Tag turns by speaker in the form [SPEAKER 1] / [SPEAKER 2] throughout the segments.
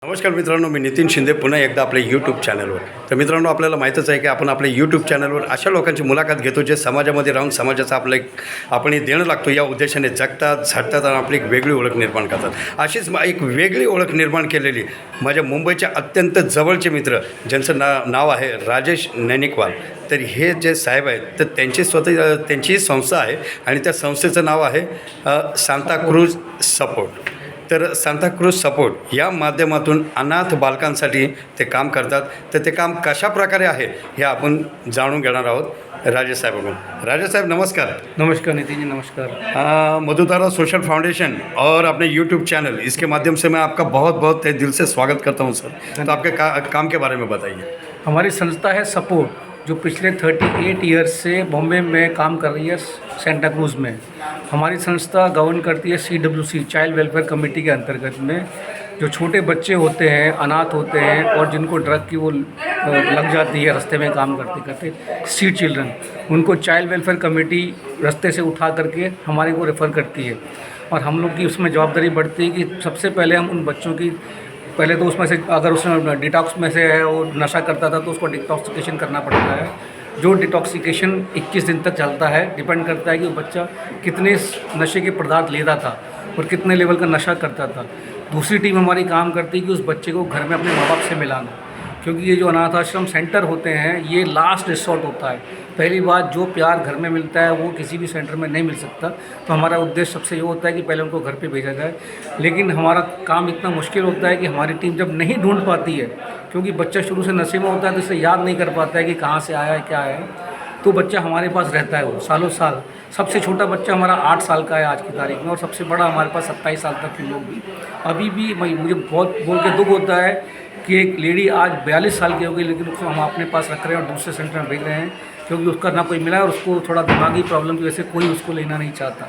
[SPEAKER 1] नमस्कार मित्रांनो, मी नितीन शिंदे पुन्हा एकदा आपल्या यूट्यूब चॅनलवर. तर मित्रांनो, आपल्याला माहीतच आहे की आपण आपल्या यूट्यूब चॅनलवर अशा लोकांची मुलाखत घेतो जे समाजामध्ये राहून समाजाचा आपण देणं लागतो या उद्देशाने जगतात, झटतात आणि आपली एक वेगळी ओळख निर्माण करतात. अशीच एक वेगळी ओळख निर्माण केलेली माझ्या मुंबईच्या अत्यंत जवळचे मित्र ज्यांचं नाव आहे राजेश नैनिकवाल. तर हे जे साहेब आहेत तर त्यांची संस्था आहे आणि त्या संस्थेचं नाव आहे सांताक्रूज सपोर्ट. तर सांताक्रूज सपोर्ट या माध्यमातून अनाथ बालकांसाठी ते काम करतात. तर ते काम कशा प्रकारे आहे हे आपण जाणून घेणार आहोत राजेश साहेबांकडून. राजेश साहब नमस्कार.
[SPEAKER 2] नमस्कार नितिन जी, नमस्कार।
[SPEAKER 1] मधुतारा सोशल फाउंडेशन और अपने यूट्यूब चैनल इसके माध्यम से मैं आपका बहुत बहुत तहे दिल से स्वागत करता हूं सर. तो आपके काम के बारे में बताइए.
[SPEAKER 2] हमारी संस्था है सपोर्ट, जो पिछले 38 ईयर्स से बॉम्बे में काम कर रही है सेंटा क्रूज़ में। हमारी संस्था गवर्न करती है CWC चाइल्ड वेलफेयर कमेटी के अंतर्गत में। जो छोटे बच्चे होते हैं, अनाथ होते हैं और जिनको ड्रग की वो लग जाती है रास्ते में काम करते करते, स्ट्रीट चिल्ड्रन, उनको चाइल्ड वेलफेयर कमेटी रास्ते से उठा करके हमारे को रेफ़र करती है। और हम लोग की उसमें जवाबदारी बढ़ती है कि सबसे पहले हम उन बच्चों की, पहले तो उसमें से अगर उसमें डिटॉक्स में से है, वो नशा करता था तो उसको डिटॉक्सिकेशन करना पड़ता है। जो डिटॉक्सिकेशन 21 दिन तक चलता है, डिपेंड करता है कि वो बच्चा कितने नशे के पदार्थ लेता था और कितने लेवल का नशा करता था। दूसरी टीम हमारी काम करती है कि उस बच्चे को घर में अपने माँ बाप से मिलाना, क्योंकि ये जो अनाथ आश्रम सेंटर होते हैं ये लास्ट रिसोर्ट होता है। पहली बात, जो प्यार घर में मिलता है वो किसी भी सेंटर में नहीं मिल सकता। तो हमारा उद्देश्य सबसे ये होता है कि पहले उनको घर पे भेजा जाए। लेकिन हमारा काम इतना मुश्किल होता है कि हमारी टीम जब नहीं ढूंढ पाती है, क्योंकि बच्चा शुरू से नशे में होता है तो इसे याद नहीं कर पाता है कि कहाँ से आया है, क्या है, तो बच्चा हमारे पास रहता है वो सालों साल। सबसे छोटा बच्चा हमारा 8 साल का है आज की तारीख में, और सबसे बड़ा हमारे पास 27 साल तक के लोग भी। अभी भी मुझे बहुत बोल के दुख होता है कि एक लेडी आज 42 साल की हो गई, लेकिन उसको हम अपने पास रख रहे हैं और दूसरे सेंटर में भेज रहे हैं, क्योंकि उसका ना कोई मिला है और उसको थोड़ा दिमागी प्रॉब्लम की वजह से कोई उसको लेना नहीं चाहता।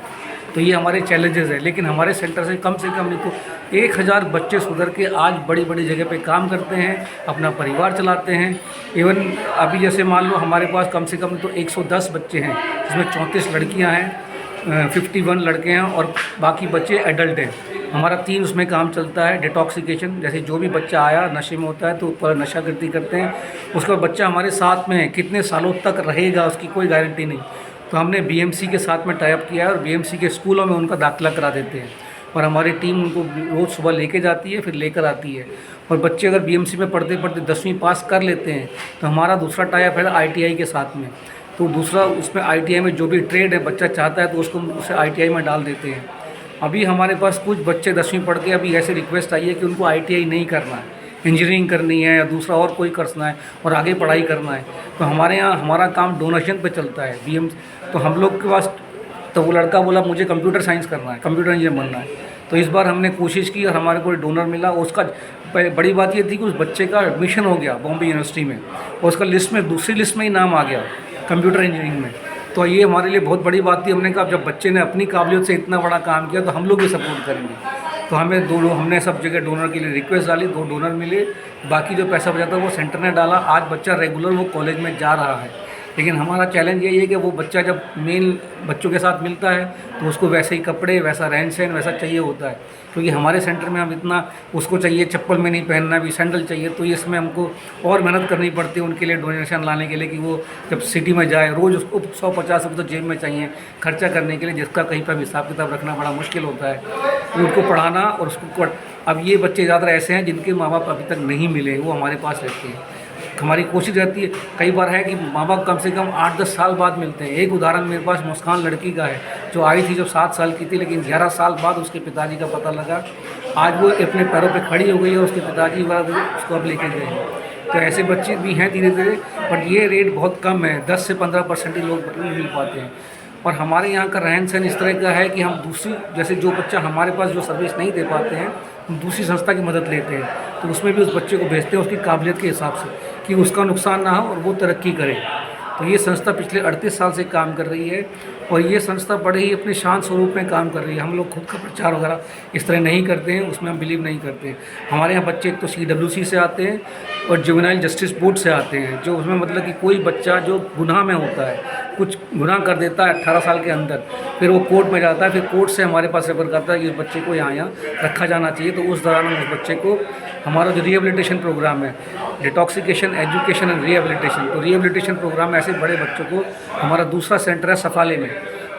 [SPEAKER 2] तो ये हमारे चैलेंजेस हैं। लेकिन हमारे सेंटर से कम नहीं तो 1000 बच्चे सुधर के आज बड़ी बड़ी जगह पे काम करते हैं, अपना परिवार चलाते हैं। इवन अभी जैसे मान लो हमारे पास कम से कम तो 110 बच्चे हैं, जिसमें 34 लड़कियां हैं, 51 लड़के हैं और बाकी बच्चे एडल्ट हैं। हमारा 3 उसमें काम चलता है। डिटॉक्सिकेशन, जैसे जो भी बच्चा आया नशे में होता है तो ऊपर नशागर्दी करते हैं, उसका बच्चा हमारे साथ में है, कितने सालों तक रहेगा उसकी कोई गारंटी नहीं। तो हमने BMC के साथ में टाई अप किया है और BMC के स्कूलों में उनका दाखिला करा देते हैं, और हमारी टीम उनको रोज़ सुबह लेके जाती है, फिर लेकर आती है। और बच्चे अगर BMC में पढ़ते पढ़ते 10वीं पास कर लेते हैं तो हमारा दूसरा टाई अप है ITI के साथ में। तो दूसरा उसमें ITI में जो भी ट्रेड है बच्चा चाहता है तो उसको उसे ITI में डाल देते हैं। अभी हमारे पास कुछ बच्चे 10वीं पढ़ के अभी ऐसे रिक्वेस्ट आई है कि उनको ITI नहीं करना है, इंजीनियरिंग करनी है या दूसरा और कोई करना है और आगे पढ़ाई करना है। तो हमारे यहाँ हमारा काम डोनेशन पे चलता है तो हम लोग के पास, तो वो लड़का बोला मुझे कंप्यूटर साइंस करना है, कंप्यूटर इंजीनियर बनना है। तो इस बार हमने कोशिश की और हमारे को डोनर मिला। उसका बड़ी बात ये थी कि उस बच्चे का एडमिशन हो गया बॉम्बे यूनिवर्सिटी में, और उसका लिस्ट में दूसरी लिस्ट में ही नाम आ गया कंप्यूटर इंजीनियरिंग में। तो ये हमारे लिए बहुत बड़ी बात थी। हमने कहा जब बच्चे ने अपनी काबिलियत से इतना बड़ा काम किया तो हम लोग भी सपोर्ट करेंगे। तो हमने सब जगह डोनर के लिए रिक्वेस्ट डाली, 2 डोनर मिले। बाकी जो पैसा बचा था वो सेंटर ने डाला। आज बच्चा रेगुलर वो कॉलेज में जा रहा है। लेकिन हमारा चैलेंज यही है कि वो बच्चा जब मेन बच्चों के साथ मिलता है तो उसको वैसे ही कपड़े, वैसा रहन सहन वैसा चाहिए होता है, क्योंकि हमारे सेंटर में हम इतना उसको चाहिए, चप्पल में नहीं पहनना भी, सैंडल चाहिए। तो इसमें हमको और मेहनत करनी पड़ती है उनके लिए डोनेशन लाने के लिए, कि वो जब सिटी में जाए रोज़ उसको 150 रुपये तो जेब में चाहिए खर्चा करने के लिए, जिसका कहीं पर हिसाब किताब रखना बड़ा मुश्किल होता है। तो उनको पढ़ाना और उसको, अब ये बच्चे ज़्यादा ऐसे हैं जिनके माँ बाप अभी तक नहीं मिले, वो हमारे पास रहते हैं। हमारी कोशिश रहती है, कई बार है कि माँ बाप कम से कम 8-10 साल बाद मिलते हैं। एक उदाहरण मेरे पास मुस्कान लड़की का है, जो आई थी जब 7 साल की थी, लेकिन 11 साल बाद उसके पिताजी का पता लगा। आज वो अपने पैरों पे खड़ी हो गई है, उसके पिताजी उसको अब लेके गए हैं। तो ऐसे बच्चे भी हैं धीरे धीरे, बट ये रेट बहुत कम है, 10 से 15% ही लोग मिल पाते हैं। और हमारे यहाँ का रहन सहन इस तरह का है कि हम दूसरी, जैसे जो बच्चा हमारे पास जो सर्विस नहीं दे पाते हैं, हम दूसरी संस्था की मदद लेते हैं, तो उसमें भी उस बच्चे को भेजते हैं उसकी काबिलियत के हिसाब से, कि उसका नुकसान ना हो और वो तरक्की करे। तो ये संस्था पिछले 38 साल से काम कर रही है, और ये संस्था बड़े ही अपने शांत स्वरूप में काम कर रही है। हम लोग खुद का प्रचार वगैरह इस तरह नहीं करते हैं, उसमें हम बिलीव नहीं करते हैं। हमारे यहाँ बच्चे एक तो CWC से आते हैं और जुवेनाइल जस्टिस बोर्ड से आते हैं, जो उसमें मतलब कि कोई बच्चा जो गुनाह में होता है, कुछ गुनाह कर देता है 18 साल के अंदर, फिर वो कोर्ट में जाता है, फिर कोर्ट से हमारे पास रेफर करता है कि इस बच्चे को यहाँ रखा जाना चाहिए। तो उस दौरान हम उस बच्चे को हमारा जो रिहेबिलिटेशन प्रोग्राम है, डिटॉक्सिकेशन, एजुकेशन एंड रिहेबिलिटेशन, तो रिहेबिलिटेशन प्रोग्राम में ऐसे बड़े बच्चों को हमारा दूसरा सेंटर है सफाले में,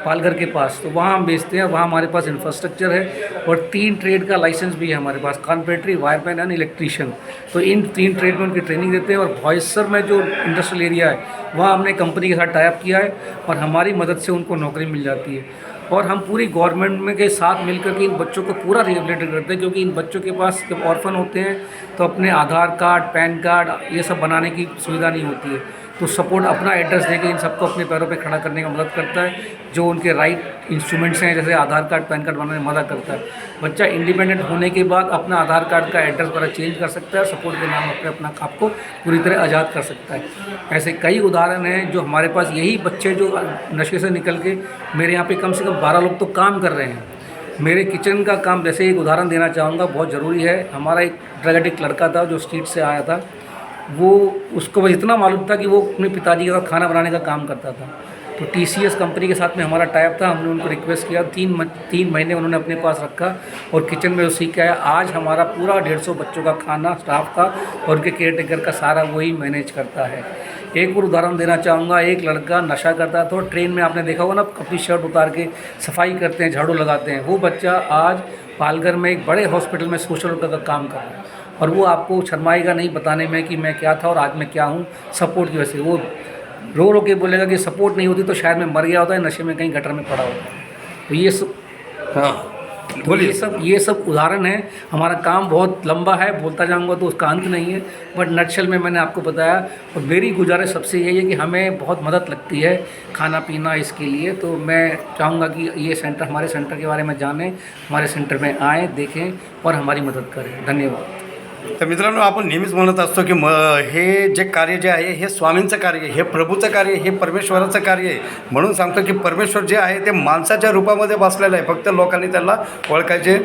[SPEAKER 2] पालघर के पास, तो वहाँ हम भेजते हैं। वहाँ हमारे पास इंफ्रास्ट्रक्चर है और 3 ट्रेड का लाइसेंस भी है हमारे pass, carpentry, wireman end electrician. तो इन 3 ट्रेड में उनकी ट्रेनिंग देते हैं। और भॉयसर में जो इंडस्ट्रियल एरिया है वहाँ हमने कंपनी के साथ टाई अप किया है और हमारी मदद से उनको नौकरी मिल जाती है। और हम पूरी गवर्नमेंट में के साथ मिलकर के इन बच्चों को पूरा रिहेबिलिटेट करते हैं, क्योंकि इन बच्चों के पास जब ऑर्फन होते हैं तो अपने आधार कार्ड, पैन कार्ड ये सब बनाने की सुविधा नहीं होती है। तो सपोर्ट अपना एड्रेस देके इन सबको अपने पैरों पे खड़ा करने का मदद करता है। जो उनके राइट इंस्ट्रूमेंट्स हैं जैसे आधार कार्ड, पैन कार्ड बनाने में मदद करता है। बच्चा इंडिपेंडेंट होने के बाद अपना आधार कार्ड का एड्रेस वगैरह चेंज कर सकता है, सपोर्ट के नाम पर अपना आपको पूरी तरह आज़ाद कर सकता है। ऐसे कई उदाहरण हैं जो हमारे पास, यही बच्चे जो नशे से निकल के मेरे यहाँ पे कम से कम 12 लोग तो काम कर रहे हैं। मेरे किचन का काम, जैसे एक उदाहरण देना चाहूँगा, बहुत ज़रूरी है। हमारा एक ड्रग एडिक्ट लड़का था जो स्ट्रीट से आया था, वो उसको बस इतना मालूम था कि वो अपने पिताजी के साथ खाना बनाने का काम करता था। तो TCS कंपनी के साथ में हमारा टाई अप था। हमने उनको रिक्वेस्ट किया, 3 महीने उन्होंने अपने पास रखा और किचन में वो सीख के आया। आज हमारा पूरा 150 बच्चों का खाना, स्टाफ का और उनके केयर टेकर का सारा वही मैनेज करता है। एक और उदाहरण देना चाहूँगा, एक लड़का नशा करता था, ट्रेन में आपने देखा होगा ना, अपनी शर्ट उतार के सफाई करते हैं, झाड़ू लगाते हैं। वो बच्चा आज पालघर में एक बड़े हॉस्पिटल में सोशल वर्कर का काम कर रहा है और वो आपको शर्माएगा नहीं बताने में कि मैं क्या था और आज मैं क्या हूँ, सपोर्ट की वजह से। वो रो रो के बोलेगा कि सपोर्ट नहीं होती तो शायद मैं मर गया होता है, नशे में कहीं गटर में पड़ा होता। तो ये सब,
[SPEAKER 1] हाँ
[SPEAKER 2] तो
[SPEAKER 1] बोलिए।
[SPEAKER 2] ये सब उदाहरण है। हमारा काम बहुत लंबा है, बोलता जाऊंगा तो उसका अंत नहीं है, बट नटशल में मैंने आपको बताया। और मेरी गुजारिश सबसे यही है कि हमें बहुत मदद लगती है खाना पीना इसके लिए, तो मैं चाहूँगा कि ये सेंटर, हमारे सेंटर के बारे में जानें, हमारे सेंटर में आएँ, देखें और हमारी मदद करें। धन्यवाद।
[SPEAKER 1] तर मित्रांनो, आपण नेहमीच म्हणत असतो की हे जे कार्य जे आहे हे स्वामींचं कार्य आहे, हे प्रभूचं कार्य आहे, हे परमेश्वराचं कार्य आहे. म्हणून सांगतो की परमेश्वर जे आहे ते माणसाच्या रूपामध्ये बसलेलं आहे. फक्त लोकांनी त्याला ओळखायचे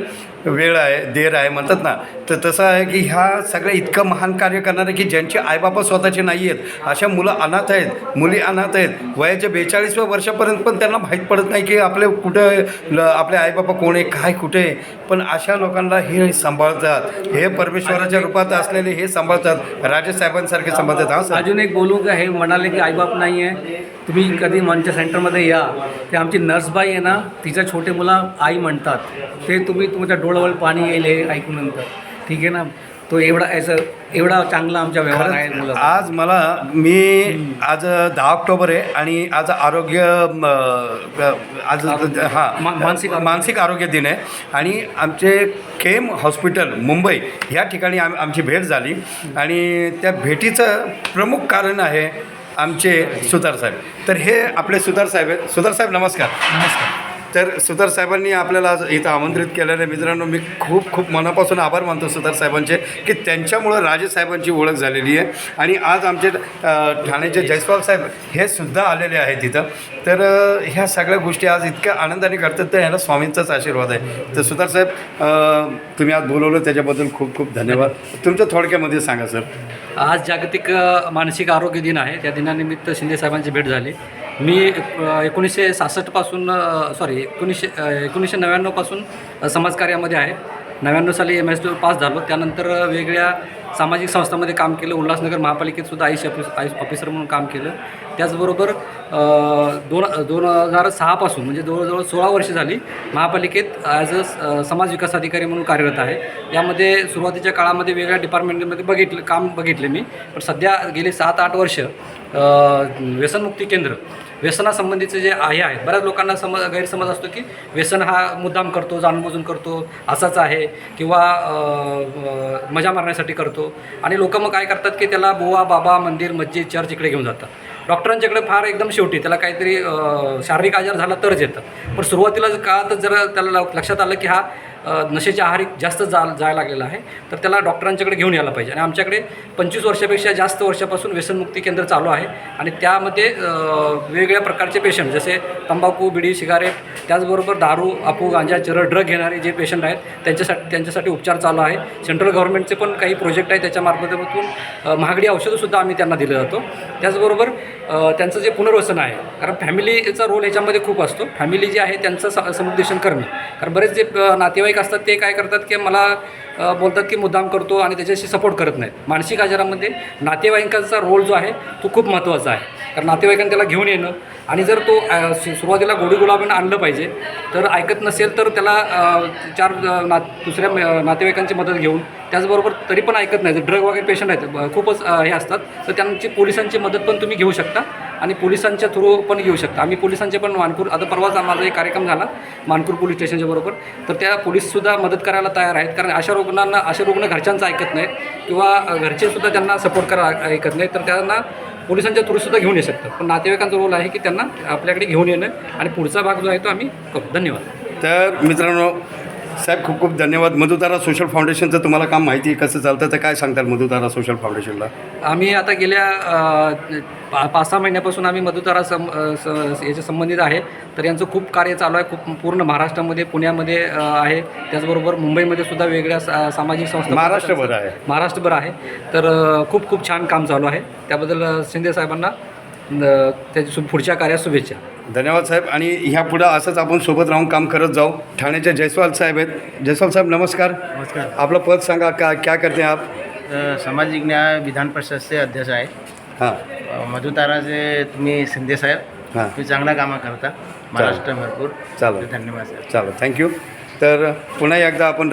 [SPEAKER 1] वेळ आहे, देर आहे म्हणतात ना. तर तसं आहे की ह्या सगळ्या इतकं महान कार्य करणारे की ज्यांची आईबापा स्वतःचे नाही आहेत, अशा मुलं अनाथ आहेत, मुली अनाथ आहेत. वयाच्या 42व्या वर्षापर्यंत पण त्यांना माहीत पडत नाही की आपले कुठं आपले आईबापा कोण आहे, काय कुठे आहे. पण अशा लोकांना हे सांभाळतात, हे परमेश्वराच्या रूपात असलेले हे सांभाळतात, राजेसाहेबांसारखे सांभाळतात. हां सर.
[SPEAKER 2] अजून एक बोलू का, हे म्हणाले की आईबाप नाही आहे, तुम्ही कधी आमच्या सेंटरमध्ये या, ते आमची नर्सबाई आहे ना, तिच्या छोटे मुलं आई म्हणतात, ते तुम्ही तुमच्या डोळ्यावर पाणी येईल हे ऐकूनंतर, ठीक आहे ना. तो एवढा चांगला आमचा व्यवहार आहे मुलं.
[SPEAKER 1] आज 10 ऑक्टोबर आहे आणि आज आरोग्य मानसिक आरोग्य दिन आहे आणि आमचे केम हॉस्पिटल मुंबई ह्या ठिकाणी आमची भेट झाली आणि त्या भेटीचं प्रमुख कारण आहे आमचे सुतार साहेब. तर हे आपले सुतार साहेब आहेत. सुतार साहेब नमस्कार.
[SPEAKER 2] नमस्कार.
[SPEAKER 1] तर सुतार साहेबांनी आपल्याला आज इथं आमंत्रित केलेलं आहे. मित्रांनो, मी खूप खूप मनापासून आभार मानतो सुतार साहेबांचे की त्यांच्यामुळं राजेसाहेबांची ओळख झालेली आहे. आणि आज आमचे ठाण्याचे जयस्वाल साहेब हे सुद्धा आलेले आहेत तिथं. तर ह्या सगळ्या गोष्टी आज इतक्या आनंदाने करतात, तर ह्याला स्वामींचाच आशीर्वाद आहे. तर सुतार साहेब, तुम्ही आज बोलवलं त्याच्याबद्दल खूप खूप धन्यवाद. तुमच्या थोडक्यामध्ये सांगा सर.
[SPEAKER 3] आज जागतिक मानसिक आरोग्य दिन आहे. त्या दिनानिमित्त शिंदे साहेबांची भेट झाली. मी 1966 पासून 1999 पासून समाजकार्यामध्ये आहे. 99 साली MS पास झालो. त्यानंतर वेगवेगळ्या सामाजिक संस्थांमध्ये काम केलं. उल्हासनगर महापालिकेतसुद्धा ऑफिसर म्हणून काम केलं. त्याचबरोबर 2006 पासून म्हणजे जवळजवळ 16 वर्ष झाली महापालिकेत ॲज अ समाज विकास अधिकारी म्हणून कार्यरत आहे. यामध्ये सुरुवातीच्या काळामध्ये वेगळ्या डिपार्टमेंटमध्ये काम बघितले मी, पण सध्या गेले 7-8 वर्ष व्यसनमुक्ती केंद्र, व्यसनासंबंधीचे जे आहेत, बऱ्याच लोकांना गैरसमज असतो की व्यसन हा मुद्दाम करतो, जाणूनबुजून करतो, असाच आहे किंवा मजा मारण्यासाठी करतो. आणि लोक मग काय करतात की त्याला बुवा, बाबा, मंदिर, मस्जिद, चर्च इकडे घेऊन जातात. डॉक्टरांच्याकडे फार एकदम शेवटी त्याला काहीतरी शारीरिक आजार झाला तरच येतं. पण सुरुवातीला काळातच जर त्याला लक्षात आलं की हा नशेच्या आहारी जास्त जायला लागलेला आहे, तर त्याला डॉक्टरांच्याकडे घेऊन यायला पाहिजे. आणि आमच्याकडे 25 वर्षापेक्षा जास्त वर्षापासून व्यसनमुक्ती केंद्र चालू आहे. आणि त्यामध्ये वेगवेगळ्या प्रकारचे पेशंट, जसे तंबाखू, बिडी, सिगारेट, त्याचबरोबर दारू, अफू, गांजा, चरस, ड्रग घेणारे जे पेशंट आहेत त्यांच्यासाठी उपचार चालू आहे. सेंट्रल गव्हर्नमेंटचे पण काही प्रोजेक्ट आहेत, त्याच्या मार्फतून महागडी औषधंसुद्धा आम्ही त्यांना दिलं जातो. त्याचबरोबर त्यांचं जे पुनर्वसन आहे, कारण फॅमिलीचा रोल याच्यामध्ये खूप असतो. फॅमिली जी आहे त्यांचं समुपदेशन करणे. कारण बरेच जे नातेवाईक असतात ते काय करतात की मला बोलतात की मुद्दाम करतो आणि त्याच्याशी सपोर्ट करत नाहीत. मानसिक आजारामध्ये नातेवाईकांचा रोल जो आहे तो खूप महत्त्वाचा आहे. कारण नातेवाईकांनी त्याला घेऊन येणं आणि जर तो सुरुवातीला गोडी गुलाबीनं आणलं पाहिजे, तर ऐकत नसेल तर त्याला दुसऱ्या नातेवाईकांची मदत घेऊन, त्याचबरोबर तरी पण ऐकत नाही, जर ड्रग वगैरे पेशंट आहेत खूपच हे असतात, तर त्यांची पोलिसांची मदत पण तुम्ही घेऊ शकता आणि पोलिसांच्या थ्रू पण घेऊ शकता. आम्ही पोलिसांचे पण मानपूर, आता परवाच माझा एक कार्यक्रम झाला मानपूर पोलीस स्टेशनच्या बरोबर, तर त्या पोलीससुद्धा मदत करायला तयार आहेत. कारण अशा रुग्ण घरच्यांचं ऐकत नाहीत किंवा घरचेसुद्धा त्यांना सपोर्ट करायला ऐकत नाहीत, तर त्यांना पोलिसांच्या थ्रूसुद्धा घेऊन येऊ शकतात. पण नातेवाईकांचा रोल आहे की त्यांना आपल्याकडे घेऊन येणं आणि पुढचा भाग जो आहे तो आम्ही करू. धन्यवाद.
[SPEAKER 1] तर मित्रांनो, साहेब खूप खूप धन्यवाद. मधुतारा सोशल फाउंडेशनचं तुम्हाला काम माहिती आहे कसं चालतं, तर काय सांगताल मधुतारा सोशल फाउंडेशनला?
[SPEAKER 3] आम्ही आता गेल्या 5-6 महिन्यापासून आम्ही मधुतारा याच्या संबंधित आहे. तर यांचं खूप कार्य चालू आहे. खूप पूर्ण महाराष्ट्रामध्ये, पुण्यामध्ये आहे, त्याचबरोबर मुंबईमध्ये सुद्धा वेगळ्या सामाजिक संस्था महाराष्ट्रभर आहे. तर खूप खूप छान काम चालू आहे. त्याबद्दल शिंदे साहेबांना त्याच्या पुढच्या कार्यात शुभेच्छा.
[SPEAKER 1] धन्यवाद साहेब. आणि ह्या पुढं असंच आपण सोबत राहून काम करत जाऊ. ठाण्याचे जयस्वाल साहेब आहेत. जयस्वाल साहेब नमस्कार.
[SPEAKER 4] नमस्कार.
[SPEAKER 1] आपलं पद सांगा, क्या करते हैं आप?
[SPEAKER 4] सामाजिक न्याय विधान परिषदचे अध्यक्ष आहे.
[SPEAKER 1] हां
[SPEAKER 4] मधुताराचे तुम्ही शिंदे साहेब,
[SPEAKER 1] हां
[SPEAKER 4] तुम्ही चांगला कामं करता महाराष्ट्र भरपूर.
[SPEAKER 1] चालेल.
[SPEAKER 4] धन्यवाद साहेब.
[SPEAKER 1] चालेल, थँक्यू. तर पुन्हा एकदा आपण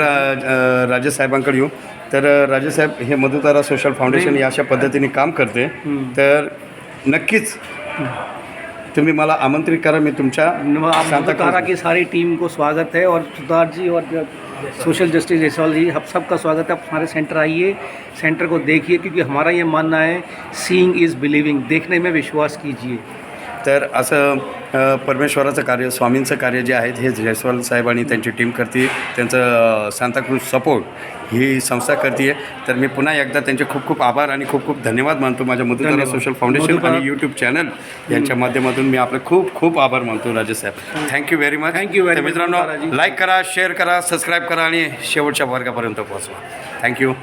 [SPEAKER 1] राजेश साहेबांकडे येऊ. तर राजेश साहेब, हे मधुतारा सोशल फाउंडेशन या अशा पद्धतीने काम करते, तर नक्कीच तुम्ही मला आमंत्रित करा. मी तुमच्या
[SPEAKER 2] मधुतारा की सारी टीम को स्वागत है और सुधार जी और सोशल जस्टिस जयसवाल जी, आप सबका स्वागत है. आप हमारे सेंटर आइए, सेंटर को देखिए, क्योंकि हमारा ये मानना है सीइंग इज़ बिलीविंग, देखने में विश्वास कीजिए.
[SPEAKER 1] तर असं परमेश्वराचं कार्य, स्वामींचं कार्य जे आहे हे जयस्वाल साहेब आणि त्यांची टीम करते. त्यांचं सांताक्रूज सपोर्ट ही संस्था करते. तर मी पुन्हा एकदा त्यांचे खूप खूप आभार आणि खूप खूप धन्यवाद मानतो. माझ्या मधुतारा सोशल फाउंडेशन आणि यूट्यूब चॅनल यांच्या माध्यमातून मी आपले खूप खूप आभार मानतो राजेश साहेब. Thank you very much.
[SPEAKER 2] Thank you very much.
[SPEAKER 1] मित्रांनो, लाईक करा, शेअर करा, सबस्क्राईब करा आणि शेवटच्या वर्गापर्यंत पोहोचवा. थँक्यू.